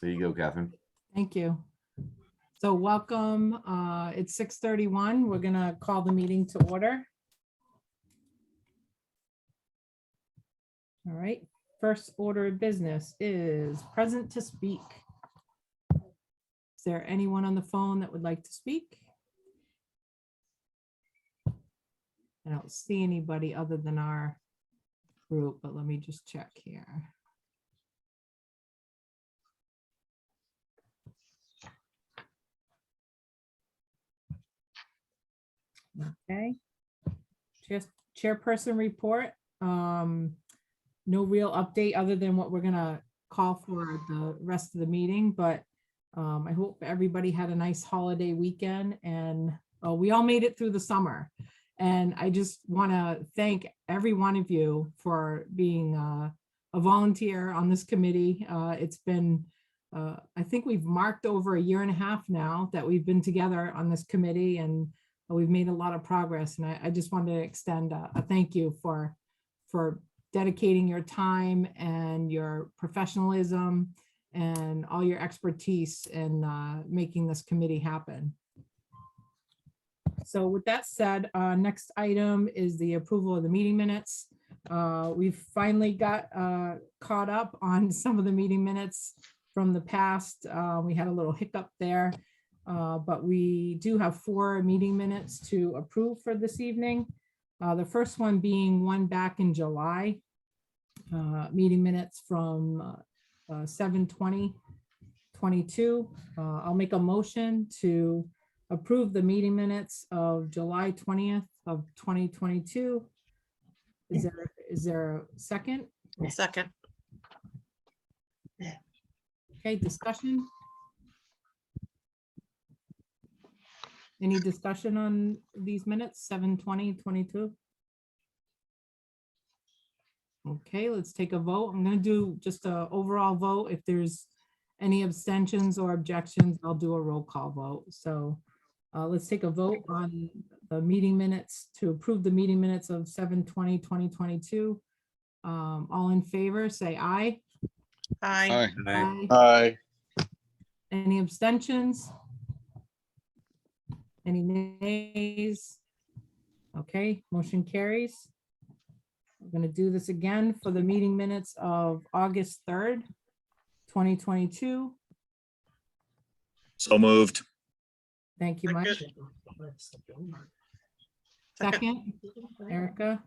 There you go, Catherine. Thank you. So welcome. It's 6:31. We're gonna call the meeting to order. All right. First order of business is present to speak. Is there anyone on the phone that would like to speak? I don't see anybody other than our group, but let me just check here. Okay. Just chairperson report. No real update other than what we're gonna call for the rest of the meeting, but I hope everybody had a nice holiday weekend and we all made it through the summer. And I just want to thank every one of you for being a volunteer on this committee. It's been, I think we've marked over 1.5 years now that we've been together on this committee, and we've made a lot of progress. And I just wanted to extend a thank you for dedicating your time and your professionalism and all your expertise in making this committee happen. So with that said, next item is the approval of the meeting minutes. We've finally got caught up on some of the meeting minutes from the past. We had a little hiccup there, but we do have 4 meeting minutes to approve for this evening. The first one being one back in July, meeting minutes from 7/20/22. I'll make a motion to approve the meeting minutes of July 20th of 2022. Is there a second? Second. Okay, discussion? Any discussion on these minutes, 7/20/22? Okay, let's take a vote. I'm going to do just an overall vote. If there's any abstentions or objections, I'll do a roll call vote. So let's take a vote on the meeting minutes to approve the meeting minutes of 7/20/2022. All in favor, say aye. Aye. Aye. Aye. Any abstentions? Any nays? Okay, motion carries. We're going to do this again for the meeting minutes of August 3rd, 2022. So moved. Thank you, Mike. Second, Erica.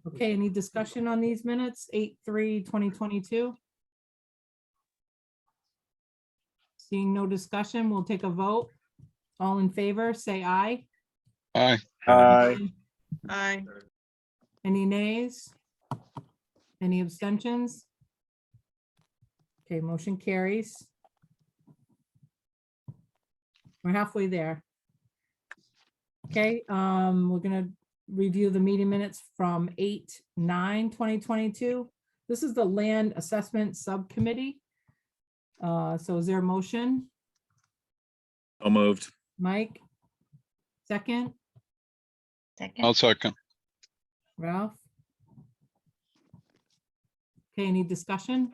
Okay, any discussion on these minutes? 8/3/2022. Seeing no discussion, we'll take a vote. All in favor, say aye. Aye. Aye. Aye. Any nays? Any abstentions? Okay, motion carries. We're halfway there. Okay, we're gonna review the meeting minutes from 8/9/2022. This is the Land Assessment Subcommittee. So is there a motion? So moved. Mike? Second, I'll second. Ralph? Okay, any discussion?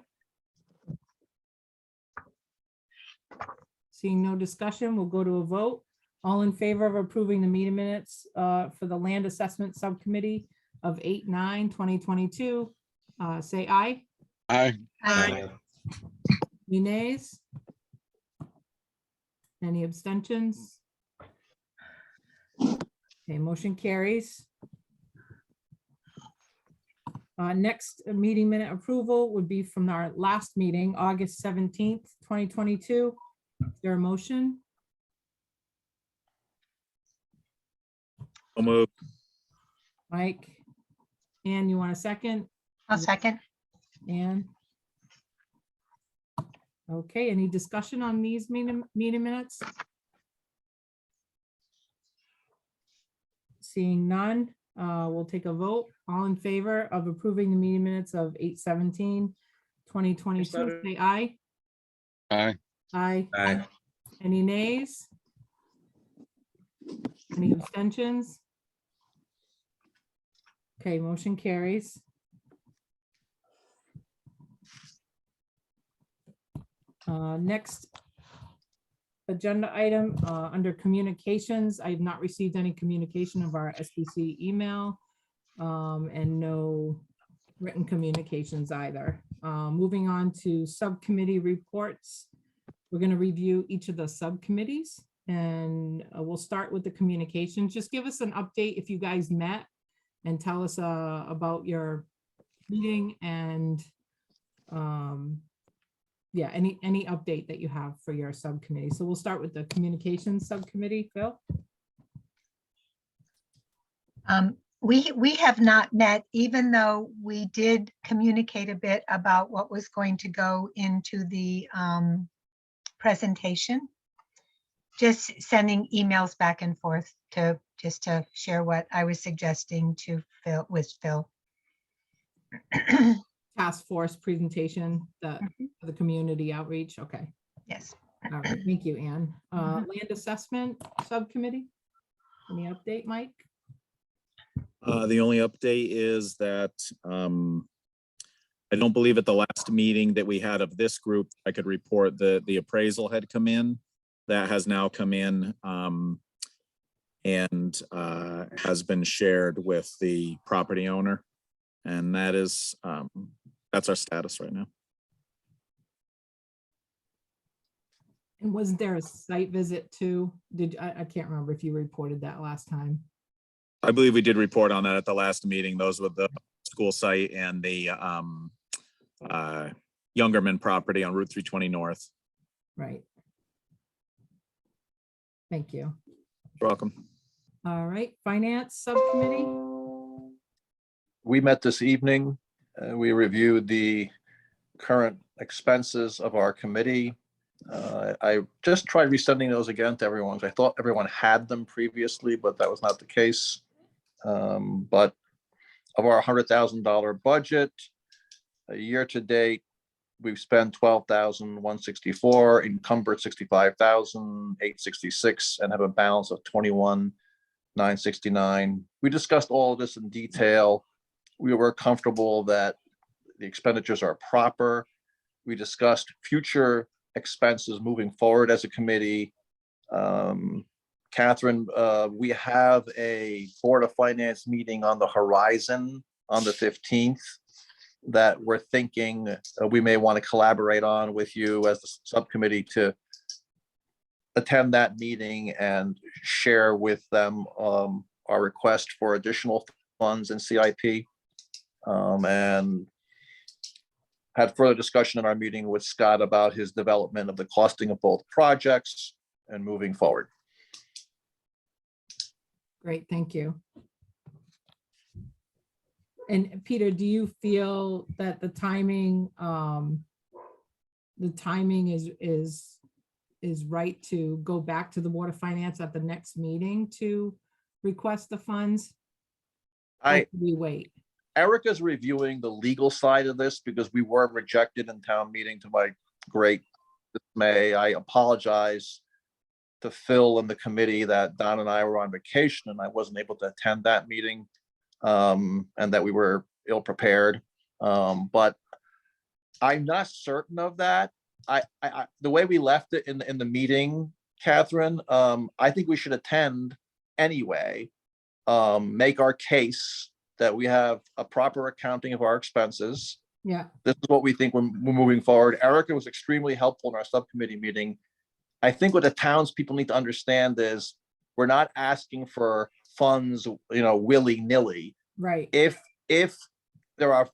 Seeing no discussion, we'll go to a vote. All in favor of approving the meeting minutes for the Land Assessment Subcommittee of 8/9/2022, say aye. Aye. Aye. Any nays? Any abstentions? Okay, motion carries. Next meeting minute approval would be from our last meeting, August 17th, 2022. Is there a motion? So moved. Mike? Ann, you want a second? I'll second. Ann? Okay, any discussion on these meeting minutes? Seeing none, we'll take a vote. All in favor of approving the meeting minutes of 8/17/2022, say aye. Aye. Aye. Aye. Any nays? Any abstentions? Okay, motion carries. Next agenda item, under communications, I have not received any communication of our SBC email, and no written communications either. Moving on to subcommittee reports. We're going to review each of the subcommittees, and we'll start with the communications. Just give us an update if you guys met, and tell us about your meeting and yeah, any update that you have for your subcommittee. So we'll start with the communications subcommittee. Phil? We have not met, even though we did communicate a bit about what was going to go into the presentation. Just sending emails back and forth to share what I was suggesting to Phil with Phil. Task force presentation, the community outreach. Okay. Yes. All right. Thank you, Anne. Mhm. Land assessment subcommittee. Any update, Mike? The only update is that I don't believe at the last meeting that we had of this group, I could report that the appraisal had come in. That has now come in and has been shared with the property owner. And that is, that's our status right now. And was there a site visit too? I can't remember if you reported that last time. I believe we did report on that at the last meeting. Those with the school site and the Youngerman property on Route 320 North. Right. Thank you. You're welcome. All right, finance subcommittee. We met this evening. We reviewed the current expenses of our committee. I just tried resending those again to everyone. I thought everyone had them previously, but that was not the case. But of our $100,000 budget, year to date, we've spent $12,164, encumbered $65,866, and have a balance of $21,969. We discussed all of this in detail. We were comfortable that the expenditures are proper. We discussed future expenses moving forward as a committee. Catherine, we have a Board of Finance meeting on the horizon on the 15th that we're thinking we may want to collaborate on with you as the subcommittee to attend that meeting and share with them our request for additional funds in CIP. And had further discussion in our meeting with Scott about his development of the costing of both projects and moving forward. Great, thank you. And Peter, do you feel that the timing is right to go back to the Board of Finance at the next meeting to request the funds? Or should we wait? Erica's reviewing the legal side of this because we were rejected in town meeting to my great dismay. I apologize to Phil and the committee that Don and I were on vacation and I wasn't able to attend that meeting, and that we were ill prepared. But I'm not certain of that. The way we left it in the meeting, Catherine, I think we should attend anyway, make our case that we have a proper accounting of our expenses. Yeah. This is what we think we're moving forward. Erica was extremely helpful in our subcommittee meeting. I think what the townspeople need to understand is we're not asking for funds, willy-nilly. Right. If there are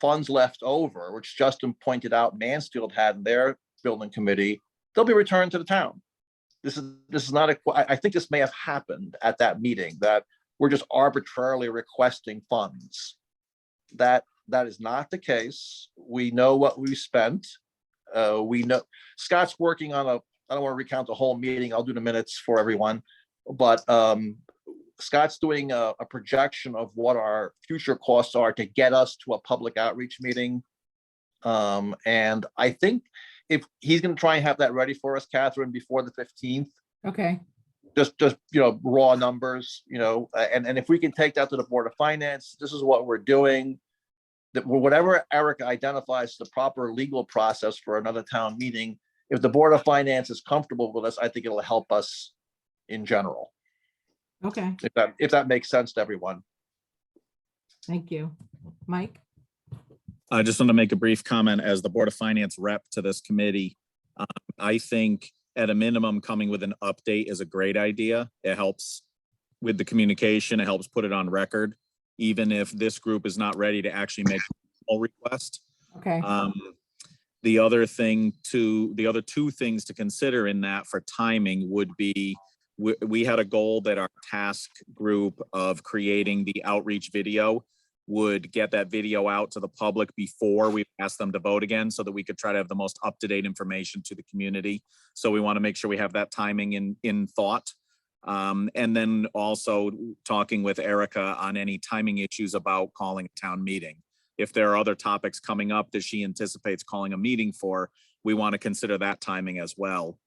funds left over, which Justin pointed out Mansfield had in their building committee, they'll be returned to the town. This is not I think this may have happened at that meeting, that we're just arbitrarily requesting funds. That is not the case. We know what we spent. We know Scott's working on I don't want to recount the whole meeting. I'll do the minutes for everyone, but Scott's doing a projection of what our future costs are to get us to a public outreach meeting. And I think if he's going to try and have that ready for us, Catherine, before the 15th, Okay. just raw numbers, and if we can take that to the Board of Finance, this is what we're doing. that whatever Erica identifies the proper legal process for another town meeting, if the Board of Finance is comfortable with us, I think it'll help us in general, Okay, if that makes sense to everyone. thank you. Mike? I just want to make a brief comment as the Board of Finance rep to this committee. I think at a minimum, coming with an update is a great idea. It helps with the communication. It helps put it on record, even if this group is not ready to actually make a request. Okay, The other two things to consider in that for timing would be, we had a goal that our task group of creating the outreach video would get that video out to the public before we ask them to vote again, so that we could try to have the most up-to-date information to the community. So we want to make sure we have that timing in thought. And then also talking with Erica on any timing issues about calling a town meeting. If there are other topics coming up that she anticipates calling a meeting for, we want to consider that timing as well.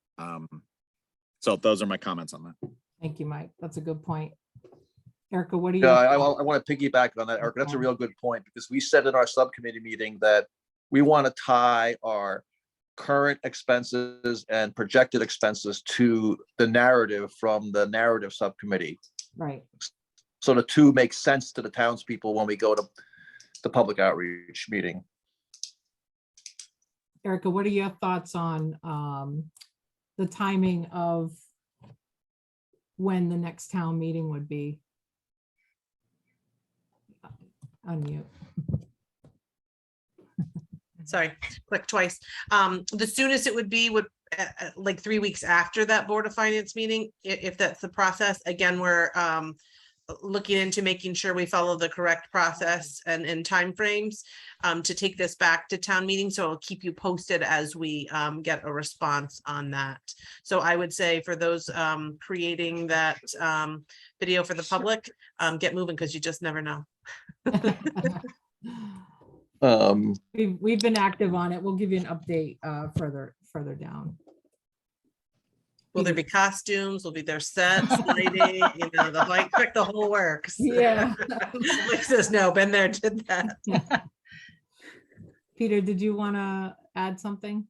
So those are my comments on that. thank you, Mike. That's a good point. Erica, what do you? Yeah, I want to piggyback on that, Erica. That's a real good point, because we said in our subcommittee meeting that we want to tie our current expenses and projected expenses to the narrative from the narrative subcommittee. Right, So the two make sense to the townspeople when we go to the public outreach meeting. Erica, what are your thoughts on the timing of when the next town meeting would be? Unmute. Sorry, click twice. The soonest it would be like 3 weeks after that Board of Finance meeting, if that's the process. Again, we're looking into making sure we follow the correct process and timeframes to take this back to town meeting. So I'll keep you posted as we get a response on that. So I would say for those creating that video for the public, get moving, because you just never know. We've been active on it. We'll give you an update further down. Will there be costumes? Will be there sets, lighting, the light, check the whole works. Yeah. Like says, no, been there, did that. Peter, did you want to add something?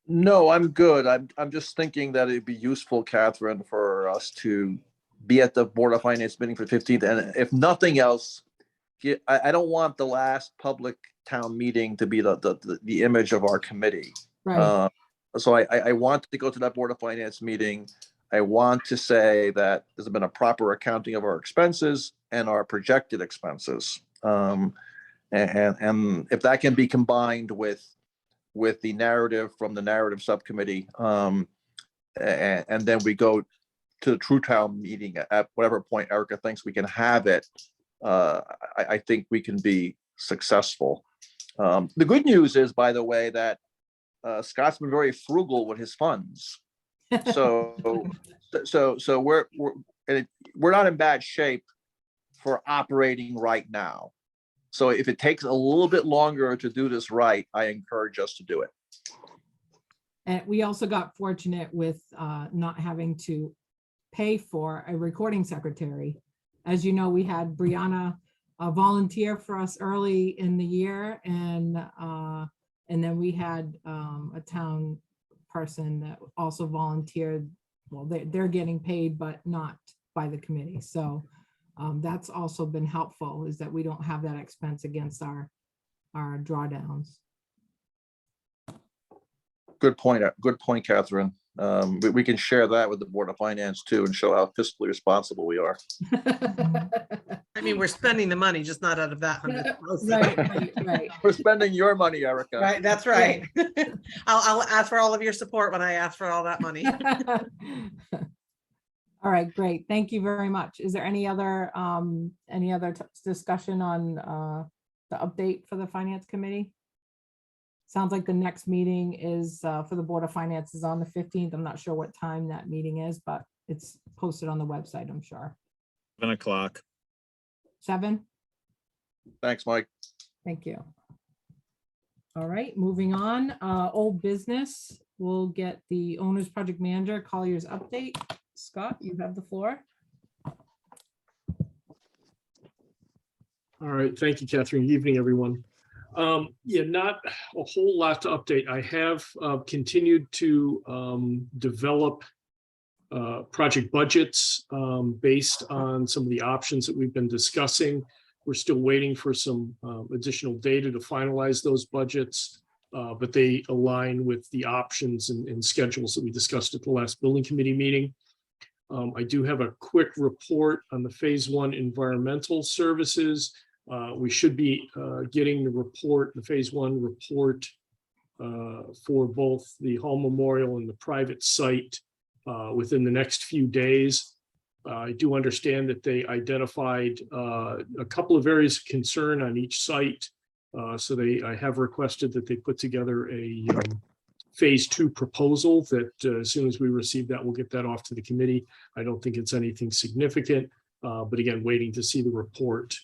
No, I'm good. I'm just thinking that it'd be useful, Catherine, for us to be at the Board of Finance meeting for the 15th. And if nothing else, I don't want the last public town meeting to be the image of our committee. Right, So I want to go to that Board of Finance meeting. I want to say that there's been a proper accounting of our expenses and our projected expenses. And if that can be combined with the narrative from the narrative subcommittee, and then we go to the true town meeting at whatever point Erica thinks we can have it, I think we can be successful. The good news is, by the way, that Scott's been very frugal with his funds. So we're not in bad shape for operating right now. So if it takes a little bit longer to do this right, I encourage us to do it. and we also got fortunate with not having to pay for a recording secretary. As you know, we had Brianna volunteer for us early in the year, and then we had a town person that also volunteered. Well, they're getting paid, but not by the committee. So that's also been helpful, is that we don't have that expense against our drawdowns. Good point, Catherine. We can share that with the Board of Finance too, and show how fiscally responsible we are. I mean, we're spending the money, just not out of that 100,000. Right. We're spending your money, Erica. Right, that's right. I'll ask for all of your support when I ask for all that money. All right, great. Thank you very much. Is there any other discussion on the update for the Finance Committee? Sounds like the next meeting is for the Board of Finance is on the 15th. I'm not sure what time that meeting is, but it's posted on the website, I'm sure. 7 o'clock. 7? Thanks, Mike. Thank you. All right, moving on. Old business. We'll get the owner's project manager, Collier's update. Scott, you have the floor. All right, thank you, Catherine. Good evening, everyone. Yeah, not a whole lot to update. I have continued to develop project budgets based on some of the options that we've been discussing. We're still waiting for some additional data to finalize those budgets, but they align with the options and schedules that we discussed at the last building committee meeting. I do have a quick report on the phase 1 environmental services. We should be getting the report, the phase 1 report for both the Hall Memorial and the private site within the next few days. I do understand that they identified a couple of areas of concern on each site. So I have requested that they put together a phase 2 proposal that as soon as we receive that, we'll get that off to the committee. I don't think it's anything significant, but again, waiting to see the report.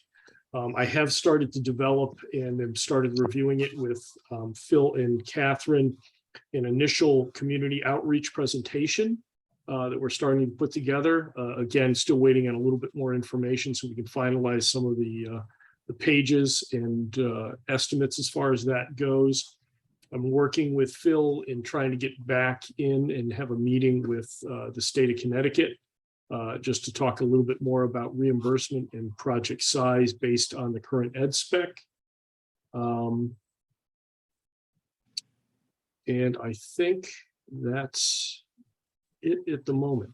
I have started to develop and have started reviewing it with Phil and Catherine, an initial community outreach presentation that we're starting to put together. Again, still waiting on a little bit more information so we can finalize some of the pages and estimates as far as that goes. I'm working with Phil in trying to get back in and have a meeting with the state of Connecticut just to talk a little bit more about reimbursement and project size based on the current ed spec. And I think that's it at the moment.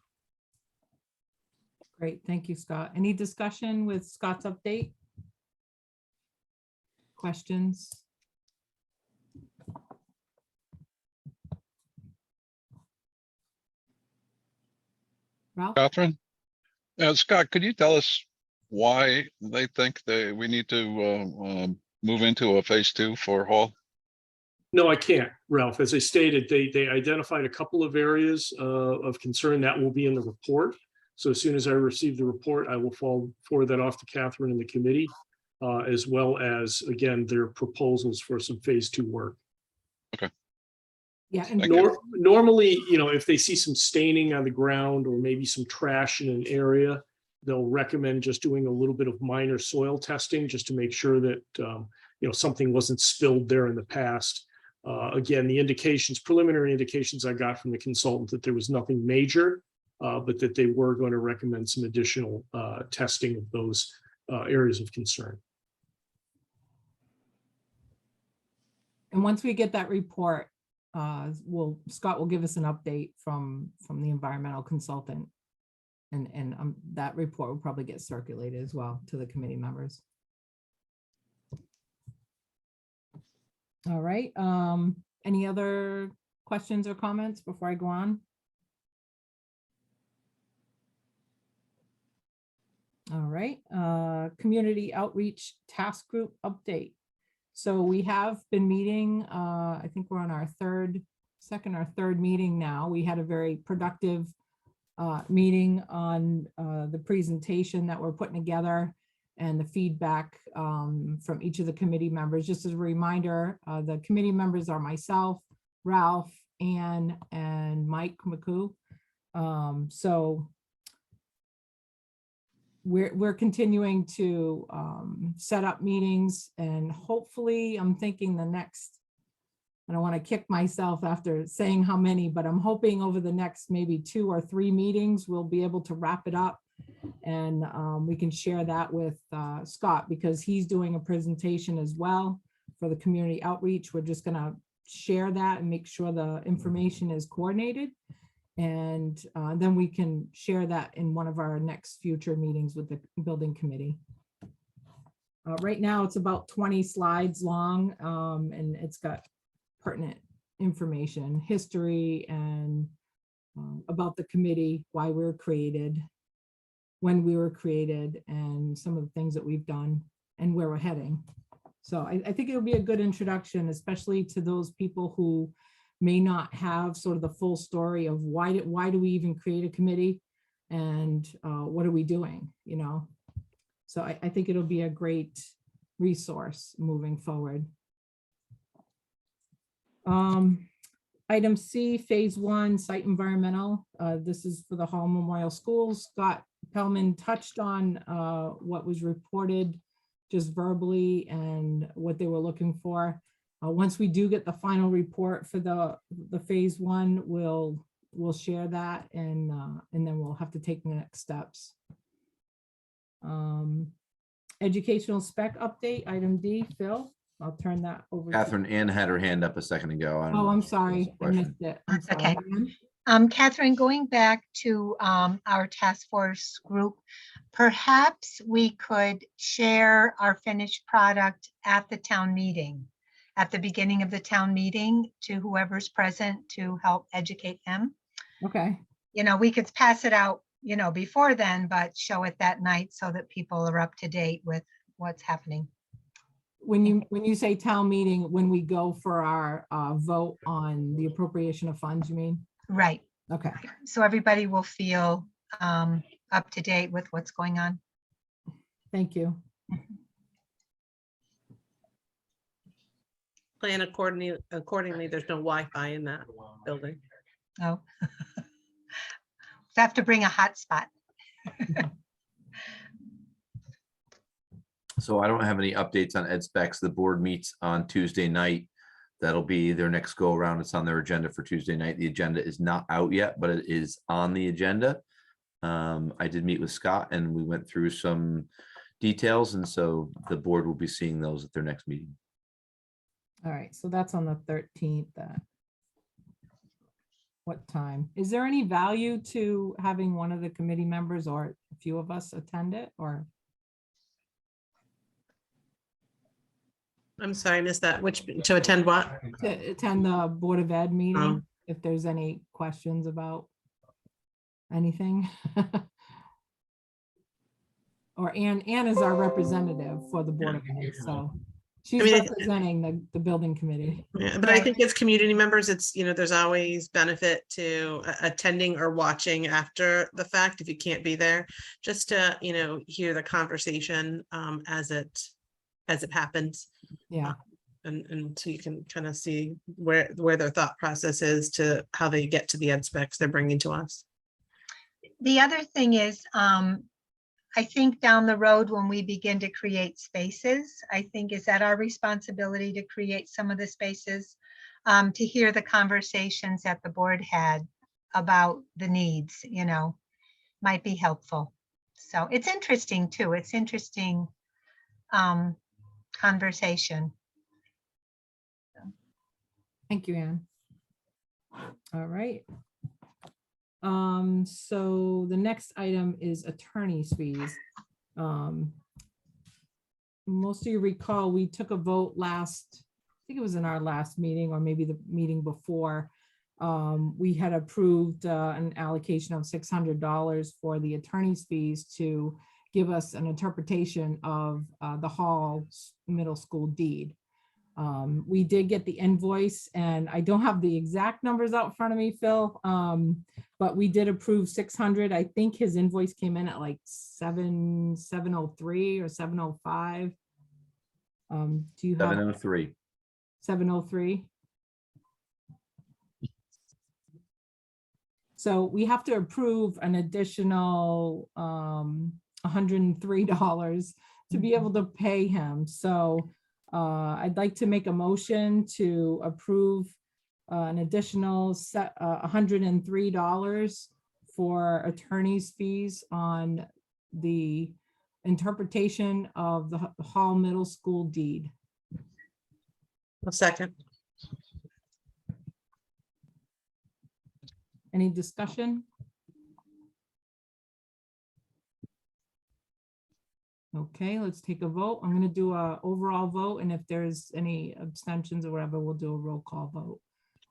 Great, thank you, Scott. Any discussion with Scott's update? Questions? Ralph? Catherine? Scott, could you tell us why they think we need to move into a phase 2 for Hall? No, I can't, Ralph. As I stated, they identified a couple of areas of concern that will be in the report. So as soon as I receive the report, I will forward that off to Catherine and the committee, as well as, again, their proposals for some phase 2 work. Okay. Yeah, and Thank you. Normally, if they see some staining on the ground or maybe some trash in an area, they'll recommend just doing a little bit of minor soil testing just to make sure that, something wasn't spilled there in the past. Again, the preliminary indications I got from the consultant that there was nothing major, but that they were going to recommend some additional testing of those areas of concern. And once we get that report, Scott will give us an update from the environmental consultant. And that report will probably get circulated as well to the committee members. All right, any other questions or comments before I go on? All right, community outreach task group update. So we have been meeting, I think we're on our second or third meeting now. We had a very productive meeting on the presentation that we're putting together and the feedback from each of the committee members. Just as a reminder, the committee members are myself, Ralph, Ann, and Mike McCoo. So we're continuing to set up meetings, and hopefully I'm thinking I don't want to kick myself after saying how many, but I'm hoping over the next maybe 2 or 3 meetings, we'll be able to wrap it up. And we can share that with Scott, because he's doing a presentation as well for the community outreach. We're just going to share that and make sure the information is coordinated. And then we can share that in one of our next future meetings with the building committee. Right now, it's about 20 slides long, and it's got pertinent information, history, and about the committee, why we were created, when we were created, and some of the things that we've done and where we're heading. So I think it'll be a good introduction, especially to those people who may not have sort of the full story of why do we even create a committee, and what are we doing, So I think it'll be a great resource moving forward. Item C, phase 1, site environmental. This is for the Hall Memorial Schools. Scott Pellman touched on what was reported just verbally and what they were looking for. Once we do get the final report for the phase one, we'll share that and then we'll have to take the next steps. Educational spec update, item D, Phil, I'll turn that over. to- Catherine Ann had her hand up a second ago. I don't Oh, know I'm if there was sorry, a I question. missed it. I'm That's okay. sorry. Catherine, going back to our task force group, perhaps we could share our finished product at the town meeting, at the beginning of the town meeting, to whoever's present to help educate them. Okay, You know, we could pass it out, you know, before then, but show it that night so that people are up to date with what's happening. when you say town meeting, when we go for our vote on the appropriation of funds, you mean? Right. Okay, So everybody will feel up to date with what's going on. thank you. Plan accordingly, there's no Wi-Fi in that building. Oh. Have to bring a hotspot. So I don't have any updates on ed specs. The board meets on Tuesday night. That'll be their next go around. It's on their agenda for Tuesday night. The agenda is not out yet, but it is on the agenda. I did meet with Scott and we went through some details, and so the board will be seeing those at their next meeting. All right, so that's on the 13th. What time? Is there any value to having one of the committee members or a few of us attend it, or? I'm sorry, I missed that. Which, to attend what? To attend the Board of Ed meeting, Oh. if there's any questions about anything. Or Ann is our representative for the Board of Ed, so she's mean, representing the building committee. Yeah, but I think as community members, it's, you know, there's always benefit to attending or watching after the fact if you can't be there, just to, you know, hear the conversation as it happens. Yeah, And so you can kind of see where their thought process is to how they get to the ed specs they're bringing to us. The other thing is, I think down the road when we begin to create spaces, I think is that our responsibility to create some of the spaces, to hear the conversations that the board had about the needs, you know, might be helpful. So it's interesting too. It's interesting conversation. thank you, Ann. All right. So the next item is attorney's fees. Most of you recall, we took a vote last, I think it was in our last meeting or maybe the meeting before. We had approved an allocation of $600 for the attorney's fees to give us an interpretation of the Hall Middle School deed. We did get the invoice, and I don't have the exact numbers out in front of me, Phil, but we did approve 600. I think his invoice came in at like 703 or 705. Do you have 703. 703? So we have to approve an additional $103 to be able to pay him. So I'd like to make a motion to approve an additional $103 for attorney's fees on the interpretation of the Hall Middle School deed. A second. Any discussion? Okay, let's take a vote. I'm going to do a overall vote, and if there's any abstentions or whatever, we'll do a roll call vote.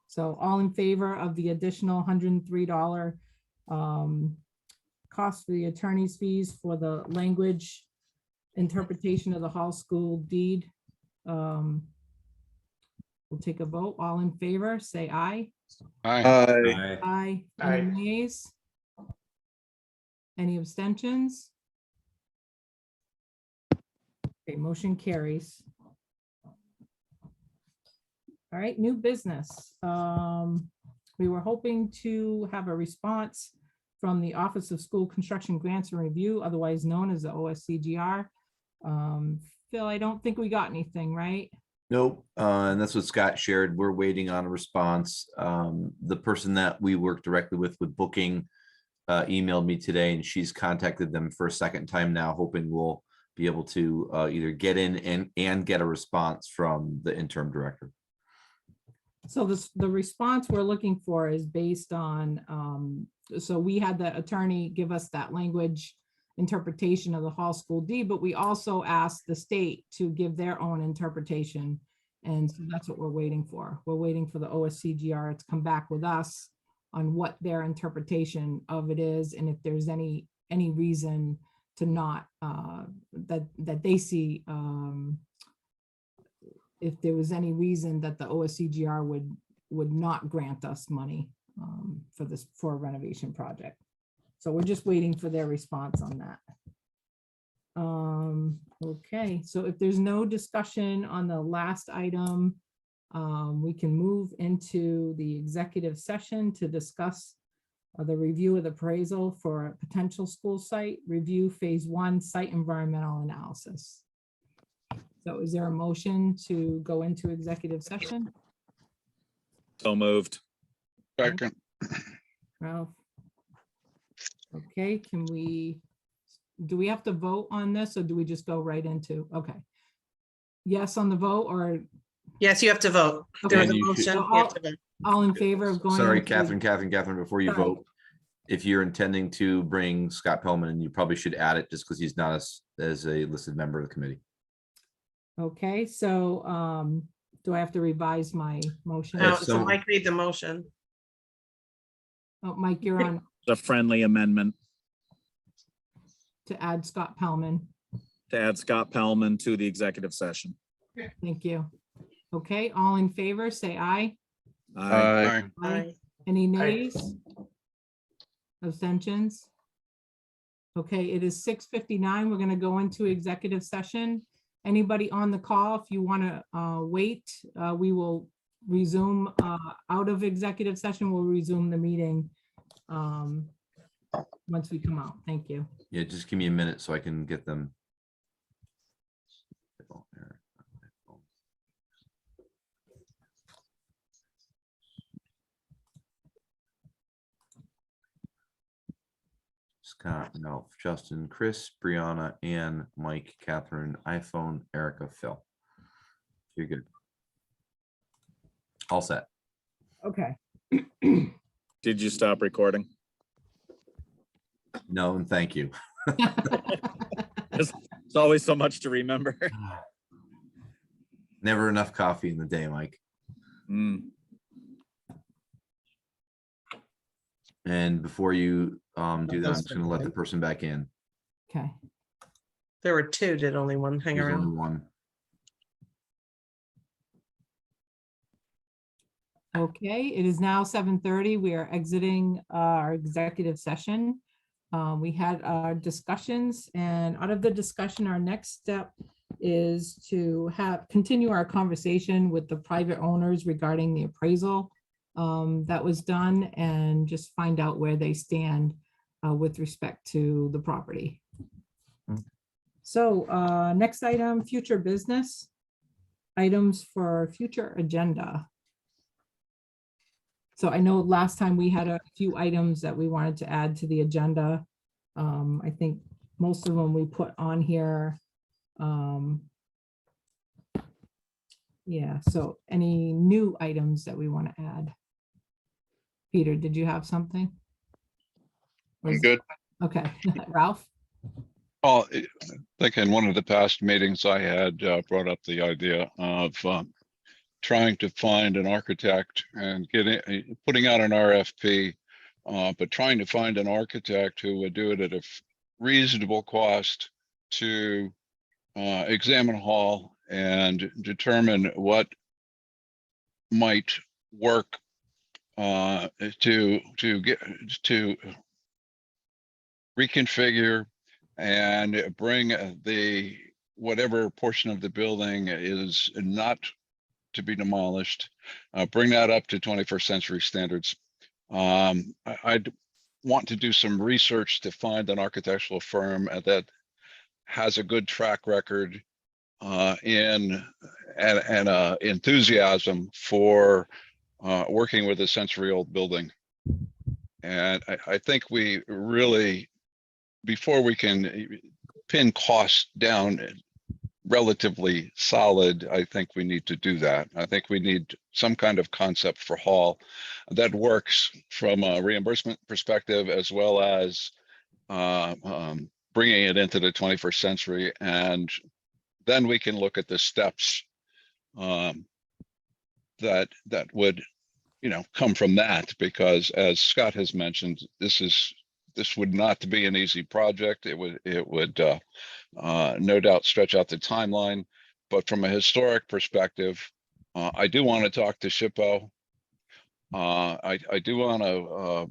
So all in favor of the additional $103 cost for the attorney's fees for the language interpretation of the Hall School deed. We'll take a vote. All in favor, say aye. Aye. Aye. Any nays? Any abstentions? Okay, motion carries. All right, new business. We were hoping to have a response from the Office of School Construction Grants and Review, otherwise known as the OSCGR, Phil, I don't think we got anything, right? Nope, and that's what Scott shared. We're waiting on a response. The person that we work directly with booking emailed me today, and she's contacted them for a second time now, hoping we'll be able to either get in and get a response from the interim director. So the response we're looking for is based on, so we had the attorney give us that language interpretation of the Hall School deed, but we also asked the state to give their own interpretation. And so that's what we're waiting for. We're waiting for the OSCGR to come back with us on what their interpretation of it is, and if there's any reason to not, that they see, if there was any reason that the OSCGR would not grant us money for a renovation project. So we're just waiting for their response on that. Okay, so if there's no discussion on the last item, we can move into the executive session to discuss the review of the appraisal for a potential school site, review phase 1 site environmental analysis. So is there a motion to go into executive session? So moved. Second, Ralph? Okay, do we have to vote on this, or do we just go right into, okay. Yes on the vote, or Yes, you have to vote. Okay. There was a And you motion. should- you have to vote. all in favor of going? Sorry, into- Catherine, before you Sorry. vote, if you're intending to bring Scott Pellman, and you probably should add it just because he's not as a listed member of the committee. Okay, so do I have to revise my motion? No, If so so- Mike made the motion. Oh, Mike, you're on A friendly amendment to add Scott Pellman. to add Scott Pellman to the executive session. Thank you. Okay, all in favor, say aye. Aye. aye. Aye. Any nays? Abstentions? Okay, it is 6:59. We're going to go into executive session. Anybody on the call, if you want to wait, we will resume out of executive session. We'll resume the meeting once we come out. Thank you. Yeah, just give me a minute so I can get them. Scott, Ralph, Justin, Chris, Brianna, Ann, Mike, Catherine, iPhone, Erica, Phil. You're good. All set. Okay. Did you stop recording? No, and thank you. It's always so much to remember. Never enough coffee in the day, Mike. Mm. And before you do that, I'm just gonna let the person back in. Okay. There were two, did only one hang There's around? only one. Okay, it is now 7:30. We are exiting our executive session. We had our discussions, and out of the discussion, our next step is to continue our conversation with the private owners regarding the appraisal that was done, and just find out where they stand with respect to the property. So next item, future business. Items for future agenda. So I know last time we had a few items that we wanted to add to the agenda. I think most of them we put on here. Yeah, so any new items that we want to add? Peter, did you have something? I'm good. Okay, Ralph? Oh, I think in one of the past meetings I had brought up the idea of trying to find an architect and putting out an RFP, but trying to find an architect who would do it at a reasonable cost to examine Hall and determine what might work to reconfigure and bring whatever portion of the building is not to be demolished, bring that up to 21st century standards. I'd want to do some research to find an architectural firm that has a good track record in and enthusiasm for working with a century-old building. And I think we really, before we can pin costs down relatively solid, I think we need to do that. I think we need some kind of concept for hall that works from a reimbursement perspective, as well as bringing it into the 21st century. And then we can look at the steps that would, come from that, because as Scott has mentioned, this would not be an easy project. It would no doubt stretch out the timeline, but from a historic perspective, I do want to talk to SHPO. I do want to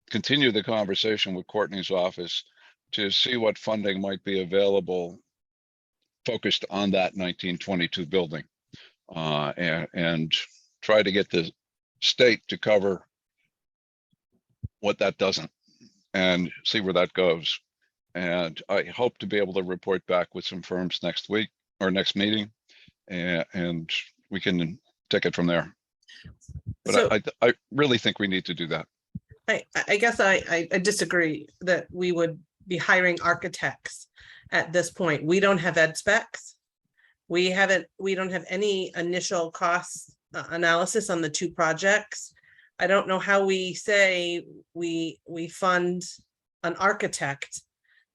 continue the conversation with Courtney's office to see what funding might be available focused on that 1922 building, and try to get the state to cover what that doesn't, and see where that goes. And I hope to be able to report back with some firms next week or next meeting, and we can take it from there. So- But I really think we need to do that. I guess I disagree that we would be hiring architects at this point. We don't have ed specs. We don't have any initial cost analysis on the two projects. I don't know how we say we fund an architect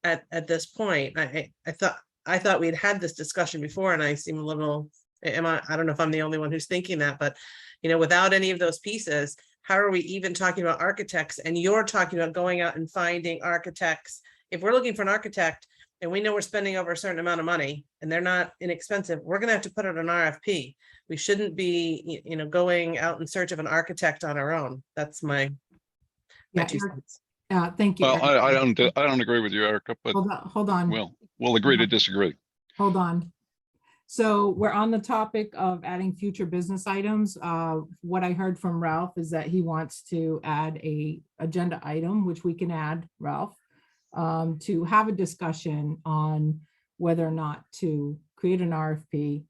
at this point. I thought we'd had this discussion before, and I seem a little, I don't know if I'm the only one who's thinking that, but without any of those pieces, how are we even talking about architects? And you're talking about going out and finding architects. If we're looking for an architect and we know we're spending over a certain amount of money and they're not inexpensive, we're going to have to put out an RFP. We shouldn't be, going out in search of an architect on our own. That's my Yeah, two Eric- cents. Thank you. Well, Eric. I don't agree with you, Erica, but Hold on. we'll agree to disagree. Hold on. So we're on the topic of adding future business items. What I heard from Ralph is that he wants to add a agenda item, which we can add, Ralph, to have a discussion on whether or not to create an RFP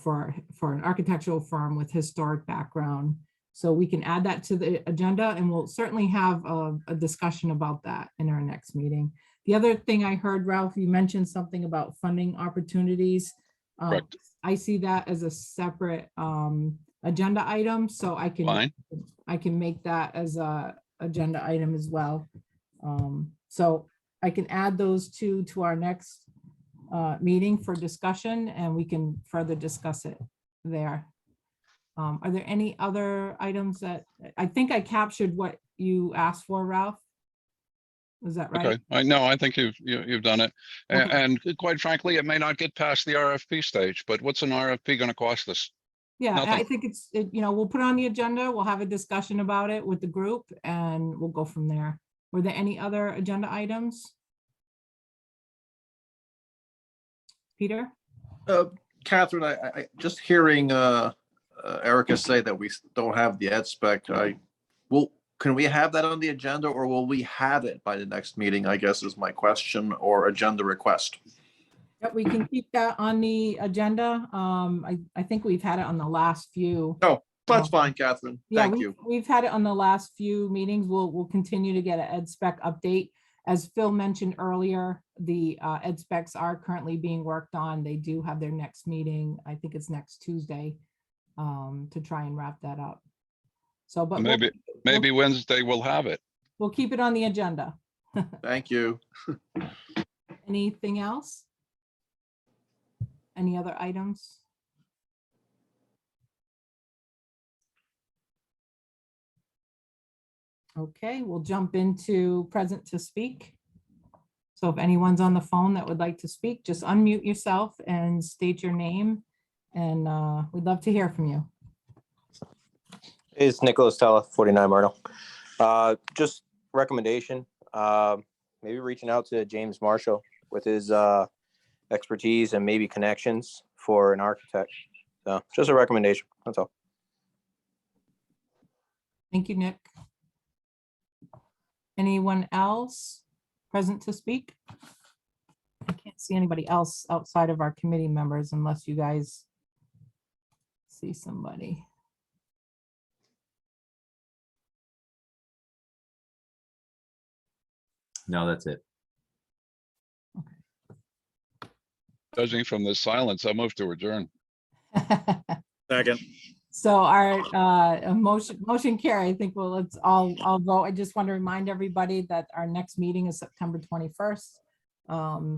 for an architectural firm with historic background. So we can add that to the agenda, and we'll certainly have a discussion about that in our next meeting. The other thing I heard, Ralph, you mentioned something about funding opportunities. Correct. I see that as a separate agenda item, so I can make that as a agenda item as well. So I can add those two to our next meeting for discussion, and we can further discuss it there. Are there any other items that, I think I captured what you asked for, Ralph? Was that right? Okay, I think you've done it. Okay. And quite frankly, it may not get past the RFP stage, but what's an RFP going to cost us? Yeah, I Nothing. think we'll put it on the agenda, we'll have a discussion about it with the group, and we'll go from there. Were there any other agenda items? Peter? Catherine, I just hearing Erica say that we don't have the ed spec. Can we have that on the agenda, or will we have it by the next meeting, I guess is my question, or agenda request? Yep, we can keep that on the agenda. I think we've had it on the last few. No, that's fine, Catherine. Yeah, Thank you. we've had it on the last few meetings. We'll continue to get an ed spec update. As Phil mentioned earlier, the ed specs are currently being worked on. They do have their next meeting. I think it's next Tuesday, to try and wrap that up. So, but Maybe Wednesday we'll have it. we'll keep it on the agenda. Thank you. Anything else? Any other items? Okay, we'll jump into present to speak. So if anyone's on the phone that would like to speak, just unmute yourself and state your name, and we'd love to hear from you. It's Nicholas Tella, 49 Myrtle. Just recommendation, maybe reaching out to James Marshall with his expertise and maybe connections for an architect. So just a recommendation, that's all. Thank you, Nick. Anyone else present to speak? I can't see anybody else outside of our committee members unless you guys see somebody. No, that's it. Judging from the silence, I move to adjourn. Second. So our motion carry, I think, well, let's all vote. I just want to remind everybody that our next meeting is September 21st.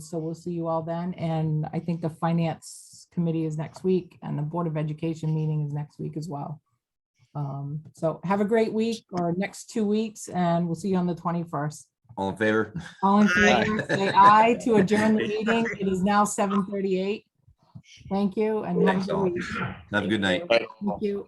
So we'll see you all then. And I think the finance committee is next week and the Board of Education meeting is next week as well. So have a great week or next 2 weeks, and we'll see you on the 21st. All in favor? All in Aye. favor, say aye to adjourn the meeting. It is now 7:38. Thank you and have a good Excellent. week. Have a good night. Thank you.